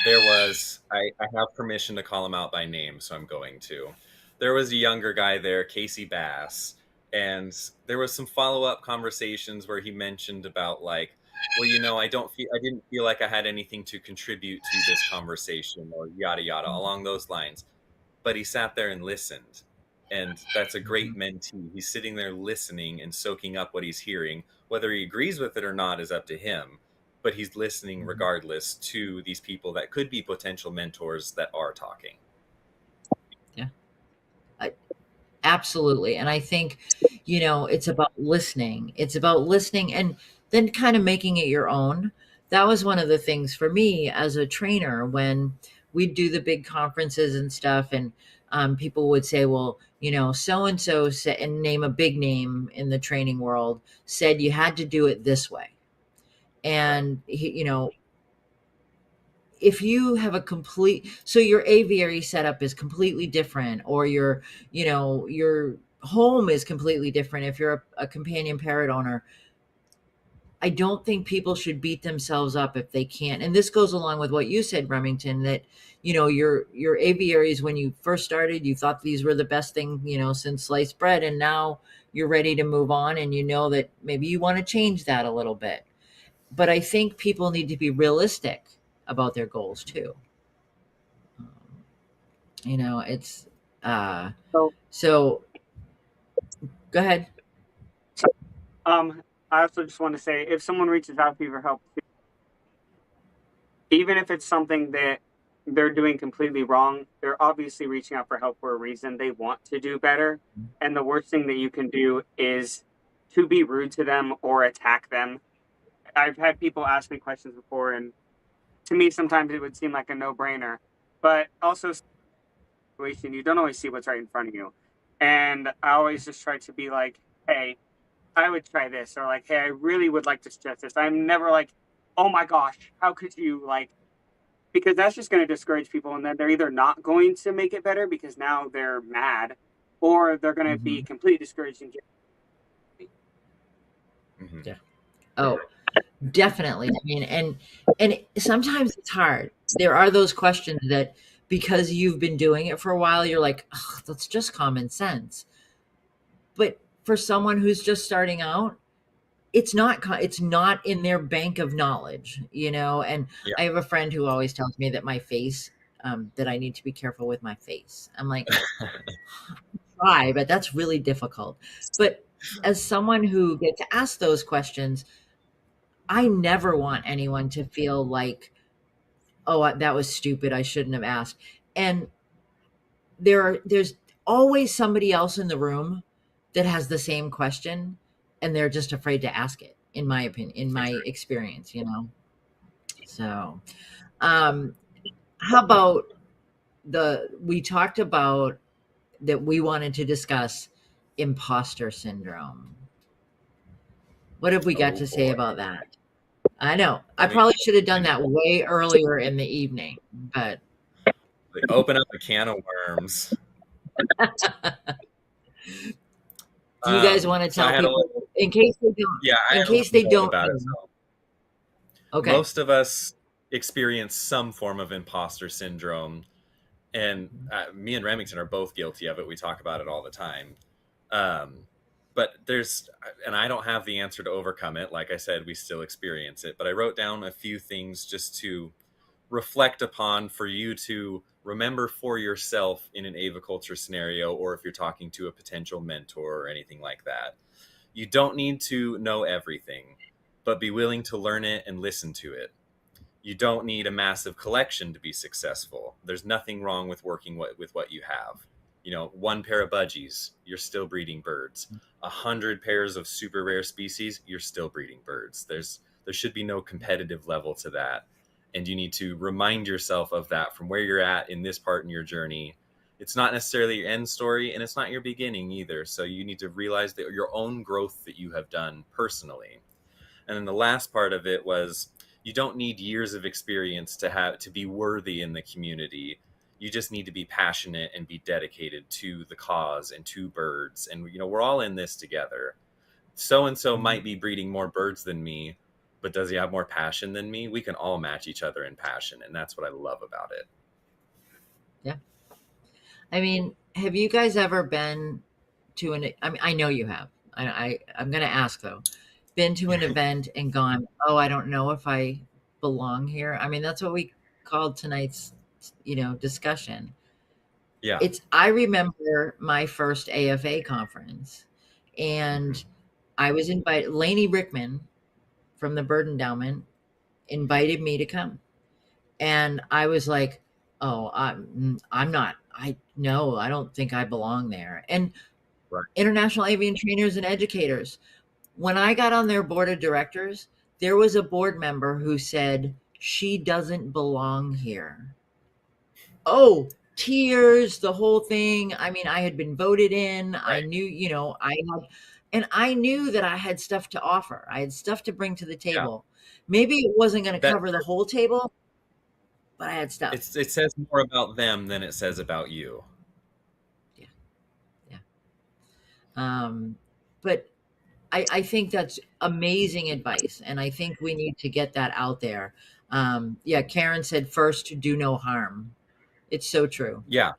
there was, I have permission to call him out by name, so I'm going to. There was a younger guy there, Casey Bass, and there was some follow-up conversations where he mentioned about like, well, I didn't feel like I had anything to contribute to this conversation or yada yada along those lines. But he sat there and listened. And that's a great mentee. He's sitting there listening and soaking up what he's hearing. Whether he agrees with it or not is up to him, but he's listening regardless to these people that could be potential mentors that are talking.
Yeah, absolutely. And I think, it's about listening. It's about listening and then kind of making it your own. That was one of the things for me as a trainer when we'd do the big conferences and stuff. And people would say, well, so and so said, and name a big name in the training world, said you had to do it this way. And, if you have so your aviary setup is completely different, or your home is completely different if you're a companion parrot owner, I don't think people should beat themselves up if they can't. And this goes along with what you said, Remington, that your aviaries, when you first started, you thought these were the best thing since sliced bread, and now you're ready to move on, and that maybe you want to change that a little bit. But I think people need to be realistic about their goals too. It's so go ahead.
I also just want to say, if someone reaches out to you for help, even if it's something that they're doing completely wrong, they're obviously reaching out for help for a reason. They want to do better. And the worst thing that you can do is to be rude to them or attack them. I've had people ask me questions before, and to me, sometimes it would seem like a no-brainer. But also, you don't always see what's right in front of you. And I always just try to be like, hey, I would try this, or like, hey, I really would like to suggest this. I'm never like, oh my gosh, how could you, like, because that's just going to discourage people, and then they're either not going to make it better because now they're mad, or they're going to be completely discouraged and get.
Yeah. Oh, definitely. I mean, and sometimes it's hard. There are those questions that, because you've been doing it for a while, you're like, oh, that's just common sense. But for someone who's just starting out, it's not in their bank of knowledge, and
Yeah.
I have a friend who always tells me that my face, that I need to be careful with my face. I'm like, try, but that's really difficult. But as someone who gets asked those questions, I never want anyone to feel like, oh, that was stupid, I shouldn't have asked. And there's always somebody else in the room that has the same question, and they're just afraid to ask it, in my opinion, in my experience. So how about we talked about that we wanted to discuss imposter syndrome. What have we got to say about that? I know I probably should have done that way earlier in the evening, but
open up a can of worms.
Do you guys want to tell people in case they don't?
Yeah,
in case they don't.
About it, so.
Okay.
Most of us experience some form of imposter syndrome, and me and Remington are both guilty of it. We talk about it all the time. But and I don't have the answer to overcome it. Like I said, we still experience it. But I wrote down a few things just to reflect upon for you to remember for yourself in an aviculture scenario, or if you're talking to a potential mentor or anything like that. You don't need to know everything, but be willing to learn it and listen to it. You don't need a massive collection to be successful. There's nothing wrong with working with what you have. One pair of budgies, you're still breeding birds. 100 pairs of super rare species, you're still breeding birds. There should be no competitive level to that. And you need to remind yourself of that from where you're at in this part in your journey. It's not necessarily your end story, and it's not your beginning either. So you need to realize that your own growth that you have done personally. And then the last part of it was, you don't need years of experience to be worthy in the community. You just need to be passionate and be dedicated to the cause and to birds. And we're all in this together. So and so might be breeding more birds than me, but does he have more passion than me? We can all match each other in passion, and that's what I love about it.
Yeah. I mean, have you guys ever been to I know you have. I'm going to ask though. Been to an event and gone, oh, I don't know if I belong here. I mean, that's what we called tonight's, discussion.
Yeah.
I remember my first AFA conference, and I was invited. Lainey Rickman from the Bird Endowment invited me to come. And I was like, oh, I'm not, I don't think I belong there. And
Right.
International Avian Trainers and Educators, when I got on their board of directors, there was a board member who said, she doesn't belong here. Oh, tears, the whole thing. I mean, I had been voted in. Right. I knew, I knew that I had stuff to offer. I had stuff to bring to the table. Yeah. Maybe it wasn't going to cover the whole table, but I had stuff.
It says more about them than it says about you.
Yeah. But I think that's amazing advice, and I think we need to get that out there. Karen said, first, do no harm. It's so true.
Yeah.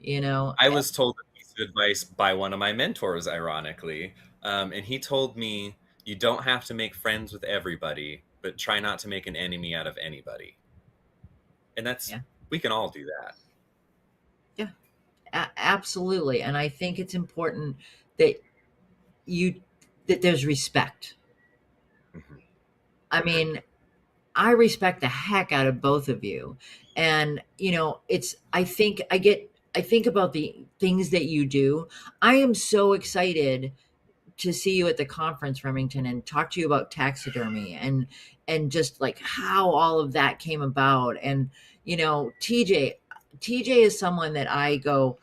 I was told a piece of advice by one of my mentors, ironically. And he told me, you don't have to make friends with everybody, but try not to make an enemy out of anybody. And we can all do that.
Yeah, absolutely. And I think it's important that there's respect. Mm-hmm. I mean, I respect the heck out of both of you. And, I think about the things that you do. I am so excited to see you at the conference, Remington, and talk to you about taxidermy and just like how all of that came about. And, TJ is someone that I go,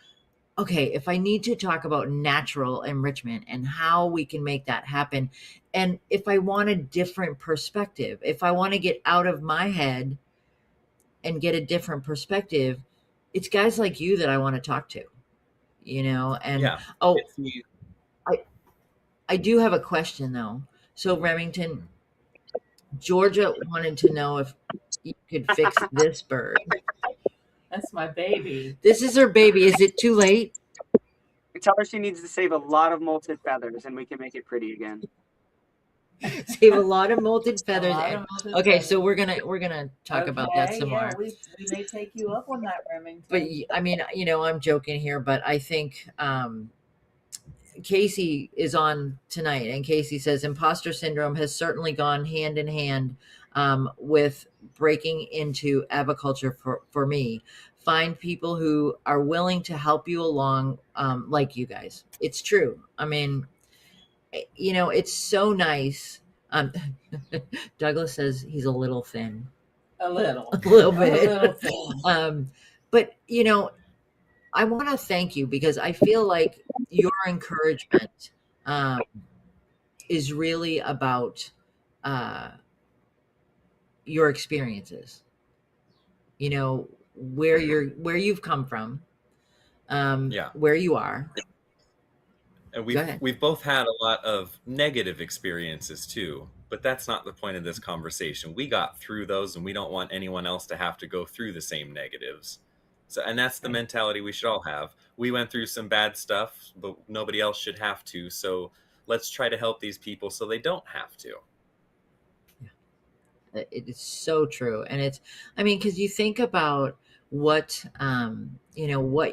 okay, if I need to talk about natural enrichment and how we can make that happen, and if I want a different perspective, if I want to get out of my head and get a different perspective, it's guys like you that I want to talk to, and I do have a question though. So Remington, Georgia wanted to know if you could fix this bird.
That's my baby.
This is her baby. Is it too late?
Tell her she needs to save a lot of molted feathers, and we can make it pretty again.
Save a lot of molted feathers. Okay, so we're gonna talk about that some more.
We may take you up on that, Remington.
But I mean, I'm joking here, but I think Casey is on tonight, and Casey says imposter syndrome has certainly gone hand in hand with breaking into aviculture for me. Find people who are willing to help you along, like you guys. It's true. I mean, it's so nice. Douglas says he's a little thin.
A little bit.
A little thin. But I want to thank you, because I feel like your encouragement is really about your experiences. Where you've come from, where you are.
And we've both had a lot of negative experiences too, but that's not the point of this conversation. We got through those, and we don't want anyone else to have to go through the same negatives. So, and that's the mentality we should all have. We went through some bad stuff, but nobody else should have to. So let's try to help these people so they don't have to.
It is so true. And it's, I mean, because you think about what, what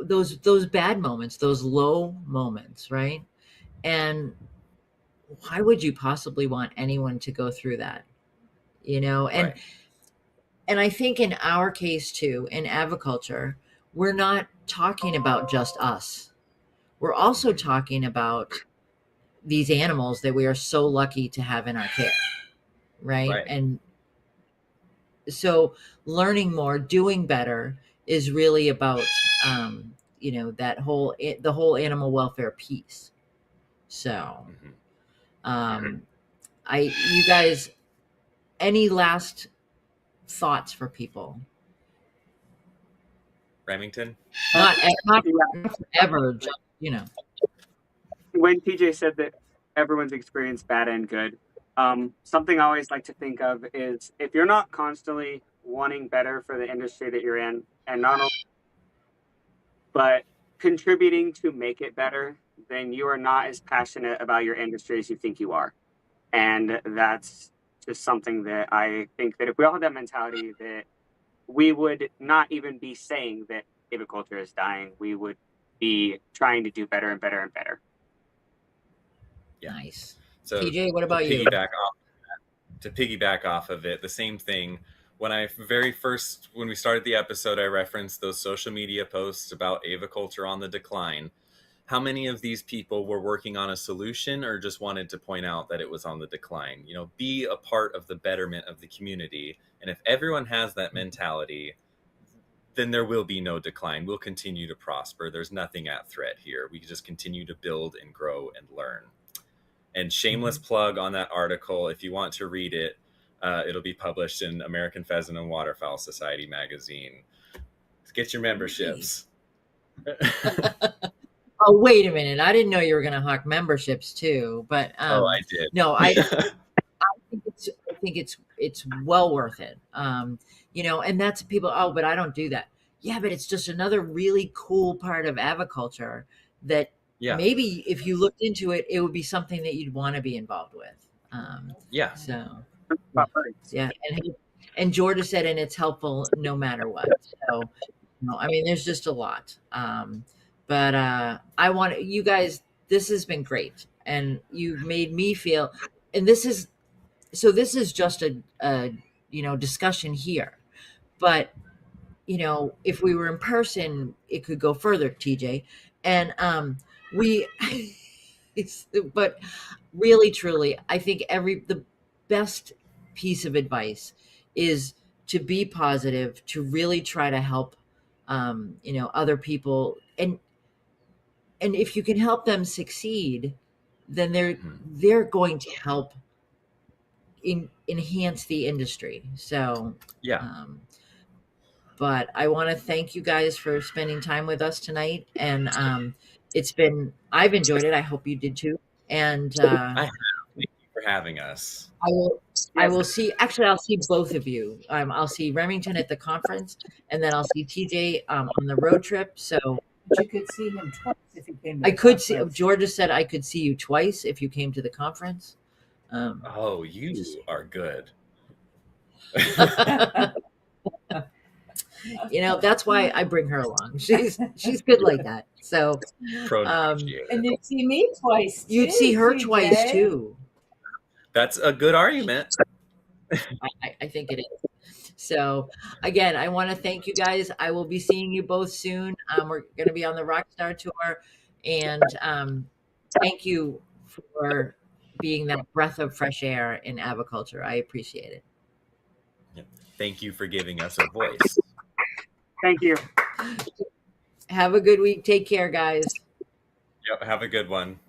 those bad moments, those low moments, right? And why would you possibly want anyone to go through that? And
Right.
and I think in our case too, in aviculture, we're not talking about just us. We're also talking about these animals that we are so lucky to have in our care, right?
Right.
And so learning more, doing better is really about the whole animal welfare piece. So you guys, any last thoughts for people?
Remington?
Not forever, just,
When TJ said that everyone's experienced bad and good, something I always like to think of is if you're not constantly wanting better for the industry that you're in, and not only, but contributing to make it better, then you are not as passionate about your industry as you think you are. And that's just something that I think that if we all had that mentality, that we would not even be saying that aviculture is dying. We would be trying to do better and better and better.
Yeah.
Nice.
So
TJ, what about you?
To piggyback off of it, the same thing. When we started the episode, I referenced those social media posts about aviculture on the decline. How many of these people were working on a solution or just wanted to point out that it was on the decline? Be a part of the betterment of the community. And if everyone has that mentality, then there will be no decline. We'll continue to prosper. There's nothing at threat here. We just continue to build and grow and learn. And shameless plug on that article, if you want to read it, it'll be published in American Pheasant and Waterfowl Society magazine. Get your memberships.
Oh, wait a minute. I didn't know you were going to hawk memberships too, but
I did.
No, I think it's well worth it. And that's people, oh, but I don't do that. Yeah, but it's just another really cool part of aviculture that maybe if you looked into it, it would be something that you'd want to be involved with. So yeah. And Jordan said, and it's helpful no matter what. So, there's just a lot. But I want you guys, this has been great. And you've made me feel, and this is just a discussion here. But, if we were in person, it could go further, TJ. And but really, truly, I think the best piece of advice is to be positive, to really try to help, other people. And if you can help them succeed, then they're going to help enhance the industry. So, but I want to thank you guys for spending time with us tonight. And I've enjoyed it. I hope you did too. And
I have. Thank you for having us.
I will see, actually, I'll see both of you. I'll see Remington at the conference, and then I'll see TJ on the road trip. So
you could see him twice if you came to
I
the
could see,
conference.
Georgia said I could see you twice if you came to the conference.
You are good.
That's why I bring her along. She's good like that. So,
and you'd see me twice.
You'd see her
TJ.
twice too.
That's a good argument.
I think it is. So again, I want to thank you guys. I will be seeing you both soon. We're going to be on the Rockstar Tour, and thank you for being that breath of fresh air in aviculture. I appreciate it.
Thank you for giving us a voice.
Thank you.
Have a good week. Take care, guys.
Yep, have a good one.